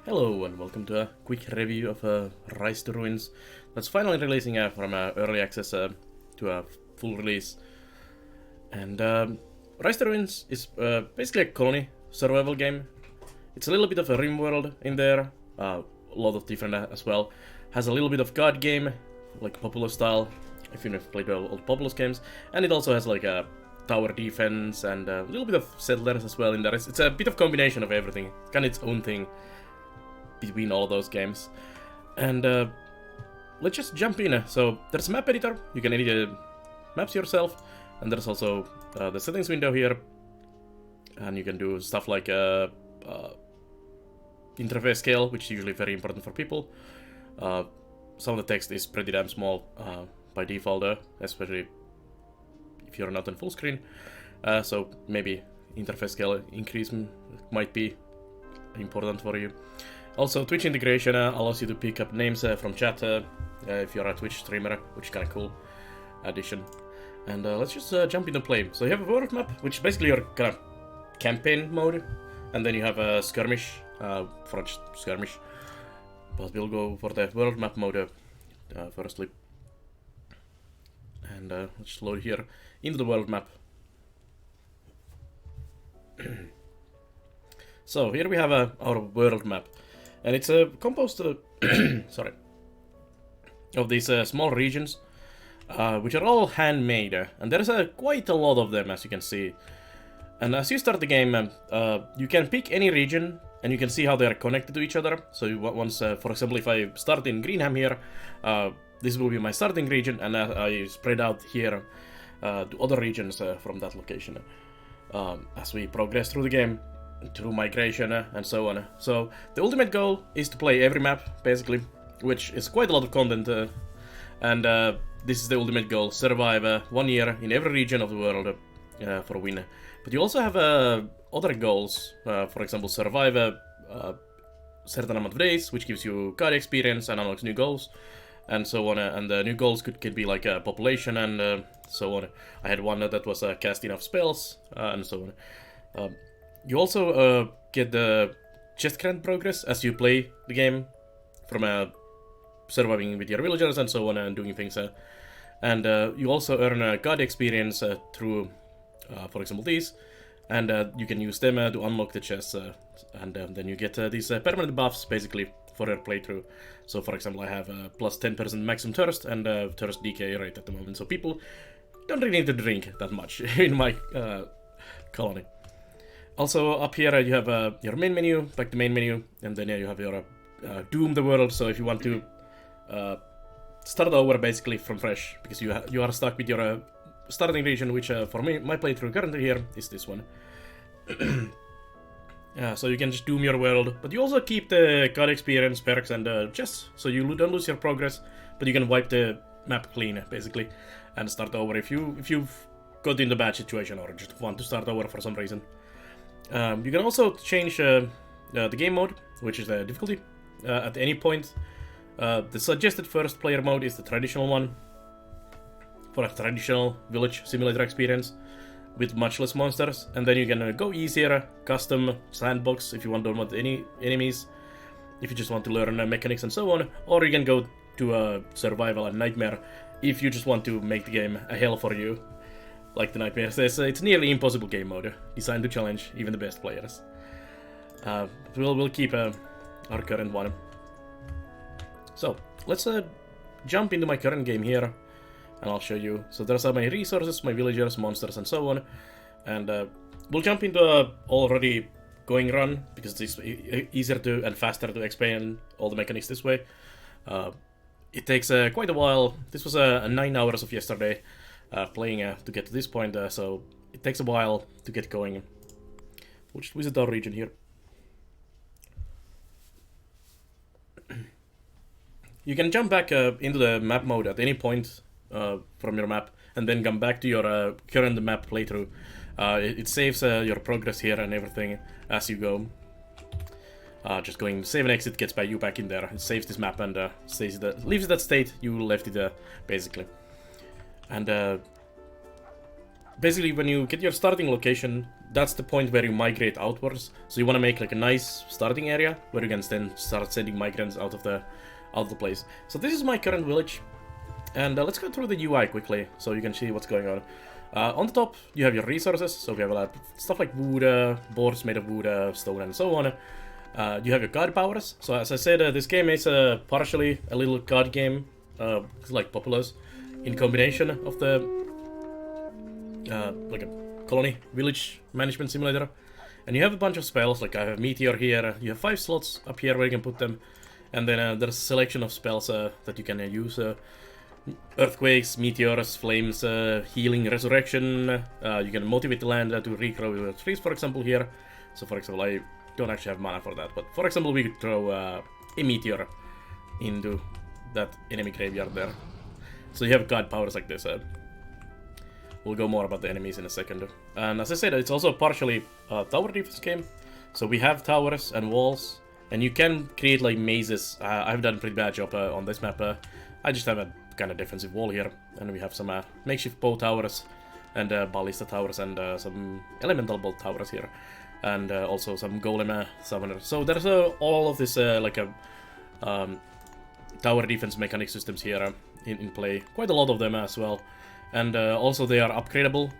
Hello and welcome to a quick review of Rise to Ruins. That's finally releasing from early access to a full release. And Rise to Ruins is basically a colony survival game. It's a little bit of a rim world in there, a lot of different as well. Has a little bit of god game, like Populous style, if you've played old Populous games. And it also has like a tower defense and a little bit of settlers as well in there. It's a bit of combination of everything. It's kind of its own thing between all of those games. And let's just jump in. So there's a map editor, you can edit the maps yourself, and there's also the settings window here, and you can do stuff like interface scale, which is usually very important for people. Some of the text is pretty damn small by default, especially if you're not on full screen, so maybe interface scale increase might be important for you. Also, Twitch integration allows you to pick up names from chat if you're a Twitch streamer, which is kind of cool addition. And let's just jump into play. So you have a world map, which is basically your kind of campaign mode, and then you have a skirmish, for just skirmish. But we'll go for the world map mode firstly. And let's load here into the world map. So here we have our world map. And it's composed sorry, of these small regions, which are all handmade, and there's quite a lot of them, as you can see. And as you start the game, you can pick any region, and you can see how they are connected to each other. So once, for example, if I start in Greenham here, this will be my starting region, and I spread out here to other regions from that location as we progress through the game, through migration and so on. So the ultimate goal is to play every map, basically, which is quite a lot of content, and this is the ultimate goal: survive 1 year in every region of the world for a win. But you also have other goals, for example, survive a certain amount of days, which gives you card experience and unlocks new goals, and so on. And the new goals could be like population and so on. I had one that was cast enough spells and so on. You also get the chest grant progress as you play the game, from surviving with your villagers and so on and doing things. And you also earn god experience through, for example, these. And you can use them to unlock the chests. And then you get these permanent buffs, basically, for your playthrough. So, for example, I have plus 10% maximum thirst and thirst decay rate at the moment. So people don't really need to drink that much in my colony. Also, up here you have your main menu, back to main menu, and then you have your Doom the world. So if you want to start over basically from fresh, because you are stuck with your starting region, which for me, my playthrough currently here is this one. So you can just Doom your world, but you also keep the card experience, perks, and chests, so you don't lose your progress, but you can wipe the map clean basically and start over if you've got in the bad situation or just want to start over for some reason. You can also change the game mode, which is the difficulty, at any point. The suggested first player mode is the traditional one, for a traditional village simulator experience with much less monsters. And then you can go easier, custom sandbox if you want to want any enemies, if you just want to learn mechanics and so on, or you can go to survival and nightmare if you just want to make the game a hell for you. Like the Nightmare says, it's nearly impossible game mode, designed to challenge even the best players. We'll keep our current one. So, let's jump into my current game here, and I'll show you. So there's my resources, my villagers, monsters, and so on. And we'll jump into a already going run, because it's easier to and faster to explain all the mechanics this way. It takes quite a while. This was 9 hours of yesterday. Playing to get to this point, so it takes a while to get going. We'll just visit our region here. You can jump back into the map mode at any point from your map, and then come back to your current map playthrough. It saves your progress here and everything as you go. Just going save and exit gets you back in there. It saves this map and leaves that state you left it basically. And basically, when you get your starting location, that's the point where you migrate outwards. So you want to make like a nice starting area where you can then start sending migrants out of the place. So this is my current village, and let's go through the UI quickly so you can see what's going on. On the top, you have your resources, so we have a lot of stuff like wood, boards made of wood, stone, and so on. You have your god powers. So as I said, this game is partially a little god game, like Populous, in combination of the like a colony village management simulator. And you have a bunch of spells, like I have Meteor here. You have 5 slots up here where you can put them, and then there's a selection of spells that you can use. Earthquakes, meteors, flames, healing, resurrection. You can motivate the land to regrow your trees, for example, here. So, for example, I don't actually have mana for that, but for example, we could throw a meteor into that enemy graveyard there. So you have god powers like this. We'll go more about the enemies in a second. And as I said, it's also partially a tower defense game. So we have towers and walls, and you can create like mazes. I've done a pretty bad job on this map. I just have a kind of defensive wall here, and we have some makeshift bow towers and ballista towers and some elemental bolt towers here, and also some golem summoners. So there's all of this like a tower defense mechanic systems here in play, quite a lot of them as well, and also they are upgradable.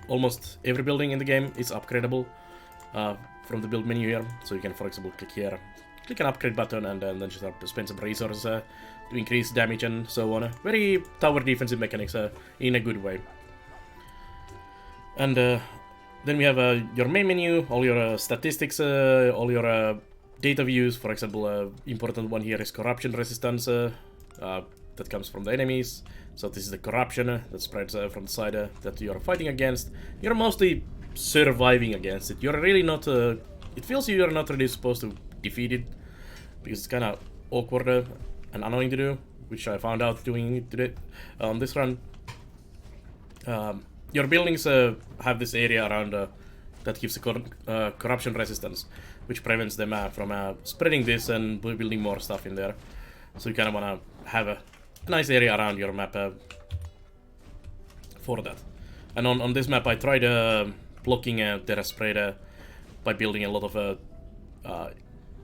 Almost every building in the game is upgradable from the build menu here, so you can, for example, click here, click an upgrade button, and then just have to spend some resources to increase damage and so on. Very tower defensive mechanics in a good way. And then we have your main menu, all your statistics, all your data views. For example, important one here is corruption resistance that comes from the enemies. So this is the corruption that spreads from the side that you're fighting against. You're mostly surviving against it. You're really not... it feels you're not really supposed to defeat it, because it's kind of awkward and annoying to do, which I found out doing it today on this run. Your buildings have this area around that gives a corruption resistance, which prevents them from spreading this and building more stuff in there. So you kind of want to have a nice area around your map for that. And on this map I tried blocking their spread by building a lot of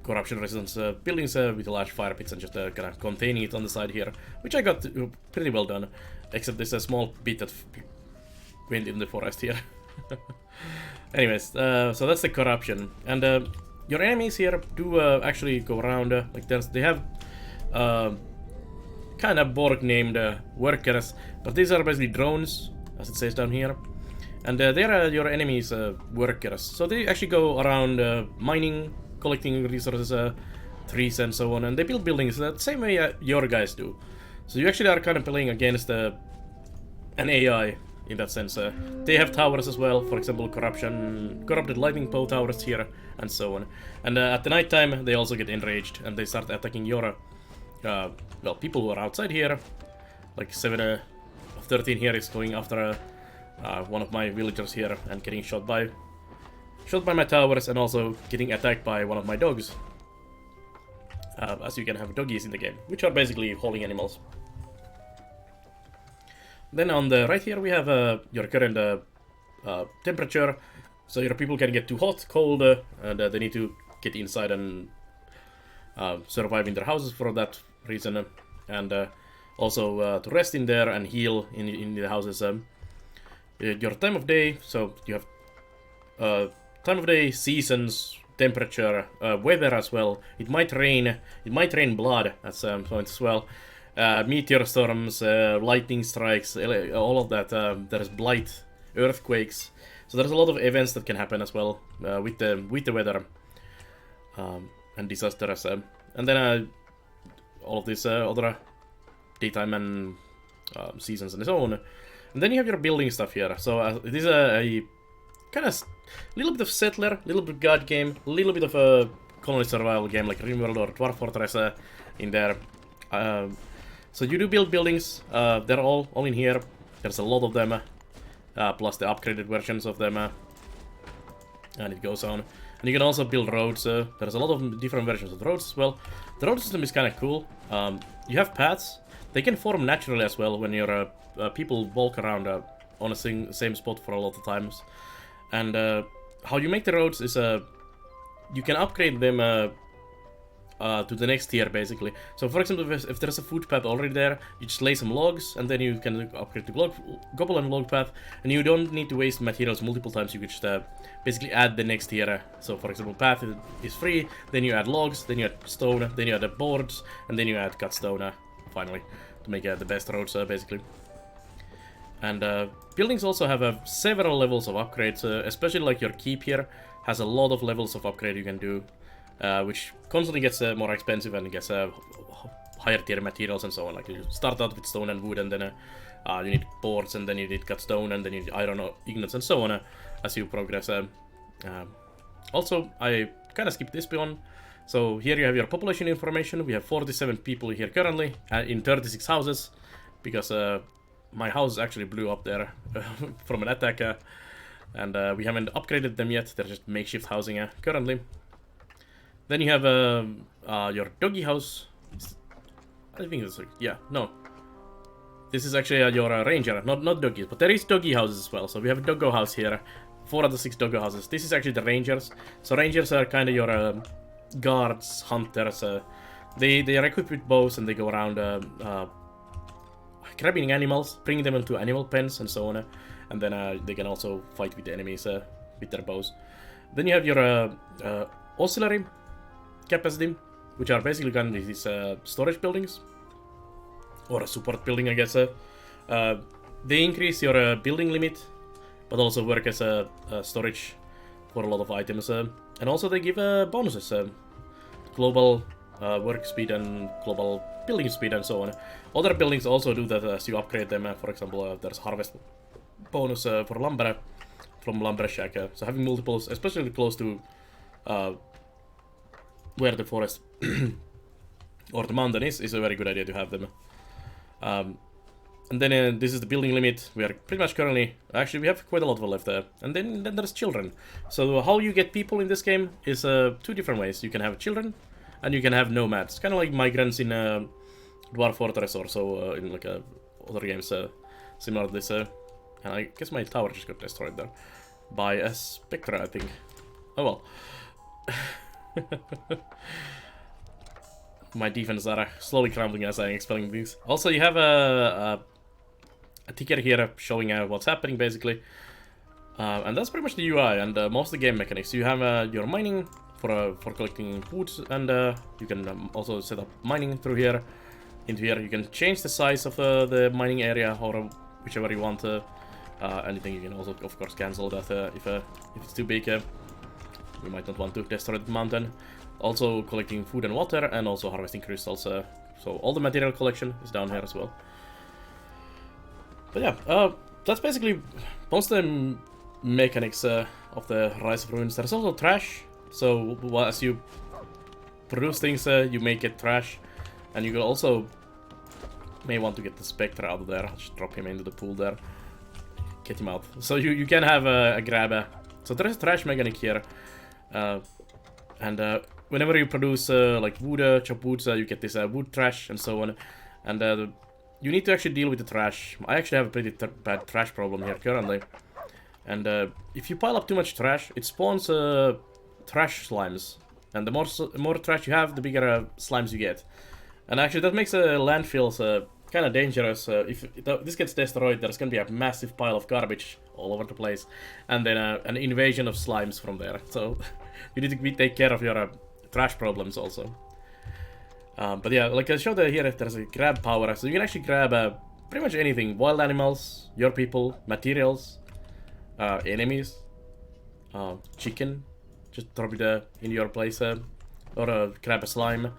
corruption resistance buildings with large fire pits and just kind of containing it on the side here, which I got pretty well done, except there's a small bit that went in the forest here. Anyways, so that's the corruption, and your enemies here do actually go around like they have kind of Borg named workers, but these are basically drones, as it says down here, and they are your enemies' workers. So they actually go around mining, collecting resources, trees and so on, and they build buildings the same way your guys do. So you actually are kind of playing against an AI in that sense. They have towers as well, for example, corrupted lightning bow towers here, and so on. And at the night time, they also get enraged, and they start attacking your, well, people who are outside here. Like 7 of 13 here is going after one of my villagers here and getting shot by my towers, and also getting attacked by one of my dogs. As you can have doggies in the game, which are basically hauling animals. Then on the right here we have your current temperature. So your people can get too hot, cold, and they need to get inside and survive in their houses for that reason. And also to rest in there and heal in the houses. Your time of day, so you have time of day, seasons, temperature, weather as well. It might rain blood at some point as well. Meteor storms, lightning strikes, all of that. There's blight, earthquakes. So there's a lot of events that can happen as well with the weather and disasters. And then all of these other daytime and seasons and so on. And then you have your building stuff here. So it is a kind of little bit of settler, little bit of god game, a little bit of a colony survival game like RimWorld or Dwarf Fortress in there. So you do build buildings. They're all in here. There's a lot of them, plus the upgraded versions of them, and it goes on. And you can also build roads. There's a lot of different versions of the roads as well. The road system is kind of cool. You have paths. They can form naturally as well when your people walk around on a same spot for a lot of times. And how you make the roads is you can upgrade them to the next tier, basically. So, for example, if there's a footpath already there, you just lay some logs, and then you can upgrade the goblin log path, and you don't need to waste materials multiple times. You could just basically add the next tier. So, for example, path is free, then you add logs, then you add stone, then you add the boards, and then you add cut stone, finally, to make the best roads, basically. And buildings also have several levels of upgrades, especially like your keep here has a lot of levels of upgrade you can do. Which constantly gets more expensive and gets higher tier materials and so on. Like you start out with stone and wood, and then you need boards, and then you need cut stone, and then you need iron or ingots and so on as you progress. Also, I kind of skipped this one. So here you have your population information. We have 47 people here currently in 36 houses, because my house actually blew up there from an attack, and we haven't upgraded them yet. They're just makeshift housing currently. Then you have your doggy house. I think it's no. This is actually your ranger, not doggies, but there is doggy houses as well. So we have a doggo house here, 4 out of 6 doggo houses. This is actually the rangers. So rangers are kind of your guards, hunters. They are equipped with bows, and they go around grabbing animals, bringing them into animal pens and so on. And then they can also fight with the enemies with their bows. Then you have your auxiliary capacity, which are basically kind of these storage buildings, or a support building, I guess. They increase your building limit, but also work as a storage for a lot of items. And also they give bonuses, global work speed and global building speed and so on. Other buildings also do that as you upgrade them. For example, there's harvest bonus for lumber from lumber shack. So having multiples, especially close to where the forest or the mountain is a very good idea to have them. And then this is the building limit. We are pretty much currently, actually we have quite a lot of left there. And then there's children. So how you get people in this game is 2 different ways. You can have children, and you can have nomads. Kind of like migrants in Dwarf Fortress or so, in like other games similar to this. And I guess my tower just got destroyed there by a Spectre, I think. Oh well. My defenses are slowly crumbling as I'm explaining these. Also, you have a ticker here showing what's happening, basically. And that's pretty much the UI and most of the game mechanics. You have your mining for collecting wood, and you can also set up mining through here. Into here, you can change the size of the mining area, or whichever you want. Anything you can also, of course, cancel that if it's too big. We might not want to destroy the mountain. Also collecting food and water, and also harvesting crystals. So all the material collection is down here as well. But yeah, that's basically most of the mechanics of the Rise of Ruins. There's also trash. So as you produce things, you may get trash. And you also may want to get the Spectre out of there. Just drop him into the pool there. Get him out. So you can have a grab. So there is a trash mechanic here. And whenever you produce like wood, chop wood, you get this wood trash and so on. And you need to actually deal with the trash. I actually have a pretty bad trash problem here currently. And if you pile up too much trash, it spawns trash slimes. And the more trash you have, the bigger slimes you get. And actually that makes landfills kind of dangerous. If this gets destroyed, there's going to be a massive pile of garbage all over the place. And then an invasion of slimes from there. So you need to take care of your trash problems also. But yeah, like I showed here, there's a grab power. So you can actually grab pretty much anything. Wild animals, your people, materials, enemies, chicken. Just drop it in your place. Or grab a slime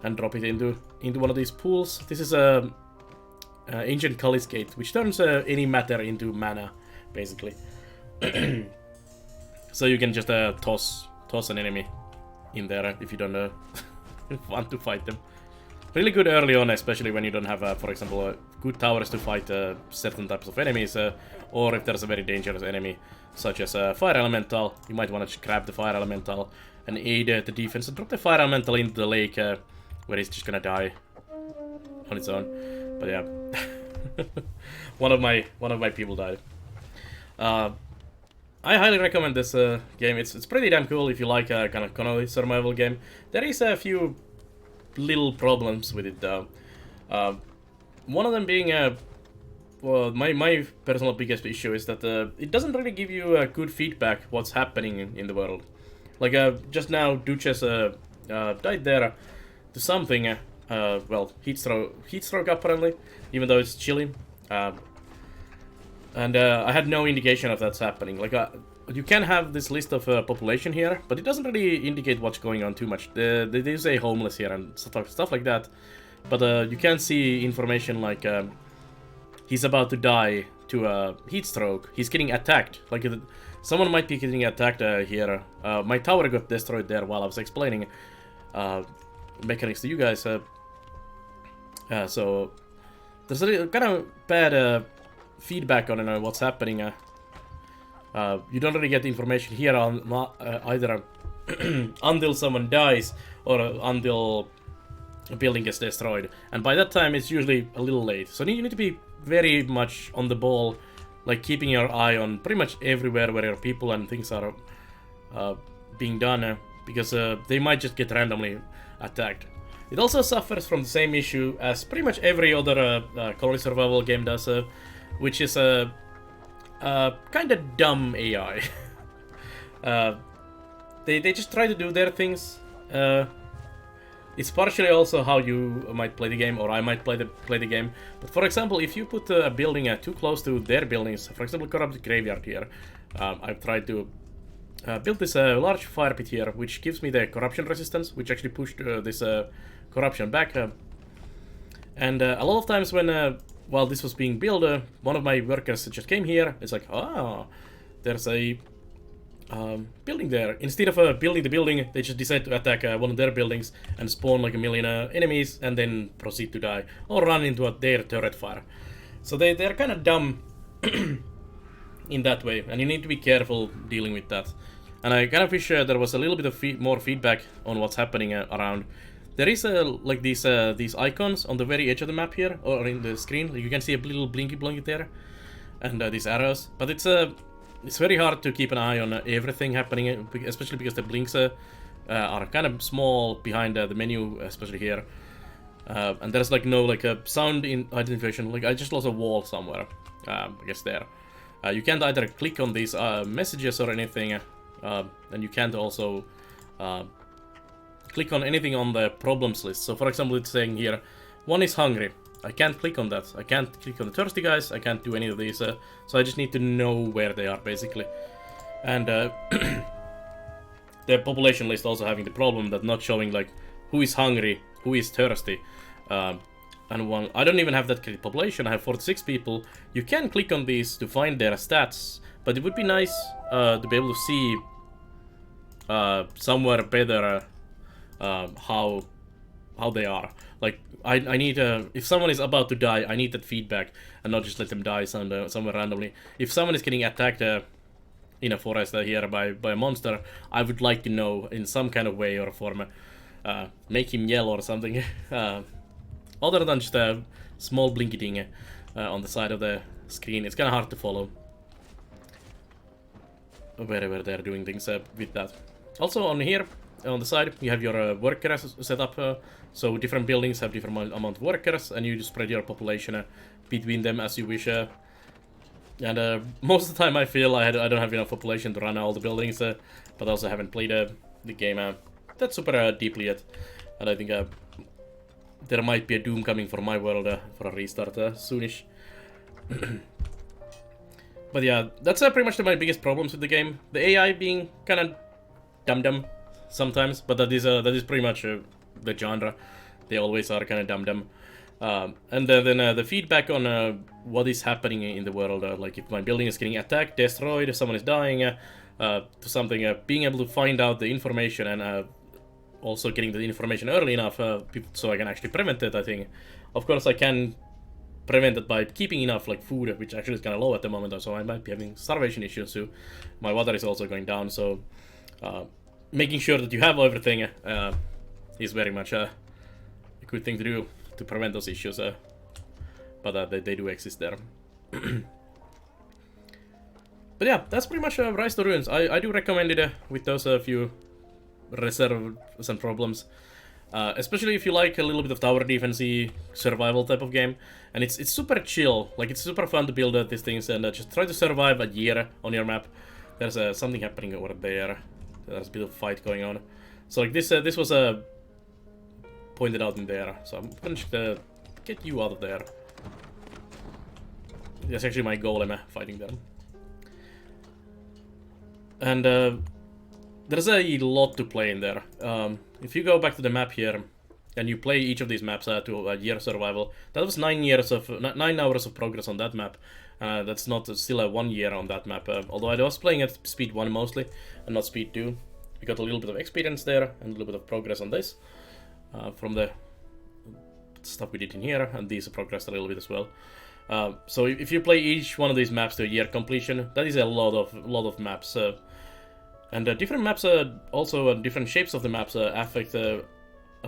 and drop it into one of these pools. This is a ancient Kali's Gate, which turns any matter into mana, basically. So you can just toss an enemy in there if you don't want to fight them. Really good early on, especially when you don't have, for example, good towers to fight certain types of enemies, or if there's a very dangerous enemy, such as a fire elemental. You might want to grab the fire elemental and aid the defense and drop the fire elemental into the lake, where he's just gonna die on its own. But yeah, one of my people died. I highly recommend this game. It's pretty damn cool if you like a kind of Connolly survival game. There is a few little problems with it though. One of them being well, my personal biggest issue is that it doesn't really give you good feedback what's happening in the world. Like just now, Duchess died there to something. Well, heat stroke apparently, even though it's chilly. And I had no indication of that's happening. Like, you can have this list of population here, but it doesn't really indicate what's going on too much. They do say homeless here and stuff like that, but you can see information like he's about to die to a heat stroke. He's getting attacked. Like, someone might be getting attacked here. My tower got destroyed there while I was explaining mechanics to you guys. So there's a kind of bad feedback on what's happening. You don't really get the information here on either until someone dies or until a building gets destroyed, and by that time it's usually a little late. So you need to be very much on the ball, like keeping your eye on pretty much everywhere where your people and things are being done, because they might just get randomly attacked. It also suffers from the same issue as pretty much every other colony survival game does, which is a kind of dumb AI. They just try to do their things. It's partially also how you might play the game, or I might play the game. But for example, if you put a building too close to their buildings, for example, corrupted graveyard here, I've tried to build this large fire pit here, which gives me the corruption resistance, which actually pushed this corruption back. And a lot of times when while this was being built, one of my workers just came here. It's like, there's a building there. Instead of building the building, they just decide to attack one of their buildings and spawn like a million enemies and then proceed to die or run into their turret fire. So they're kind of dumb in that way, and you need to be careful dealing with that. And I kind of wish there was a little bit of more feedback on what's happening around. There is like these icons on the very edge of the map here, or in the screen. You can see a little blinky there, and these arrows. But it's very hard to keep an eye on everything happening, especially because the blinks are kind of small behind the menu, especially here. And there's like no like a sound in identification. Like I just lost a wall somewhere. I guess there. You can't either click on these messages or anything, and you can't also click on anything on the problems list. So for example, it's saying here, one is hungry. I can't click on that. I can't click on the thirsty guys. I can't do any of these. So I just need to know where they are, basically. And the population list also having the problem that not showing like who is hungry, who is thirsty. And one, I don't even have that population. I have 46 people. You can click on these to find their stats, but it would be nice to be able to see somewhere better how they are. Like I need if someone is about to die, I need that feedback and not just let them die somewhere randomly. If someone is getting attacked in a forest here by a monster, I would like to know in some kind of way or form, make him yell or something. Other than just a small blinky thing on the side of the screen, it's kind of hard to follow wherever they're doing things with that. Also on here, on the side, you have your workers set up, so different buildings have different amount of workers, and you just spread your population between them as you wish. And most of the time I feel I don't have enough population to run all the buildings, but I also haven't played the game that super deeply yet, and I think there might be a doom coming for my world for a restart soonish. But yeah, that's pretty much my biggest problems with the game. The AI being kind of dumb sometimes, but that is pretty much the genre. They always are kind of dumb. And then the feedback on what is happening in the world, like if my building is getting attacked, destroyed, if someone is dying, to something, being able to find out the information and also getting the information early enough so I can actually prevent it, I think. Of course, I can prevent it by keeping enough like food, which actually is kind of low at the moment, so I might be having starvation issues too. My water is also going down, so making sure that you have everything is very much a good thing to do to prevent those issues, but they do exist there. But But yeah, that's pretty much Rise to Ruins. I do recommend it with those few reserves and problems. Especially if you like a little bit of tower defense-y survival type of game. And it's super chill. Like, it's super fun to build these things and just try to survive a year on your map. There's something happening over there. There's a bit of fight going on. So like this was pointed out in there. So I'm gonna just, get you out of there. That's actually my golem fighting them. And there's a lot to play in there. If you go back to the map here and you play each of these maps to a year survival, that was 9 hours of progress on that map. That's not still a 1 year on that map. Although I was playing at speed 1 mostly, and not speed 2. We got a little bit of experience there and a little bit of progress on this from the stuff we did in here, and these progressed a little bit as well. So if you play each one of these maps to a year completion, that is a lot of maps. And different maps, also different shapes of the maps affect a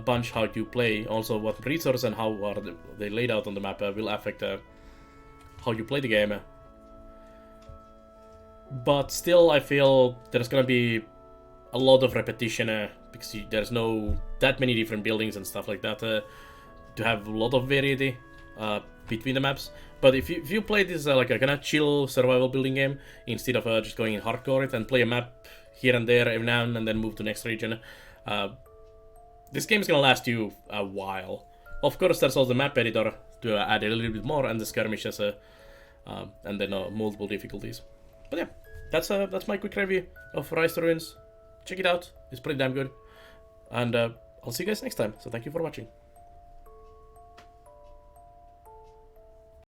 bunch how you play. Also, what resources and how are they laid out on the map will affect how you play the game. But still, I feel there's gonna be a lot of repetition because there's no that many different buildings and stuff like that to have a lot of variety between the maps. But if you play this like a kind of chill survival building game instead of just going in hardcore it and play a map here and there every now and then move to next region, this game is gonna last you a while. Of course, there's also the map editor to add a little bit more and the skirmishes and then multiple difficulties. But yeah, that's my quick review of Rise to Ruins. Check it out, it's pretty damn good. And I'll see you guys next time, so thank you for watching.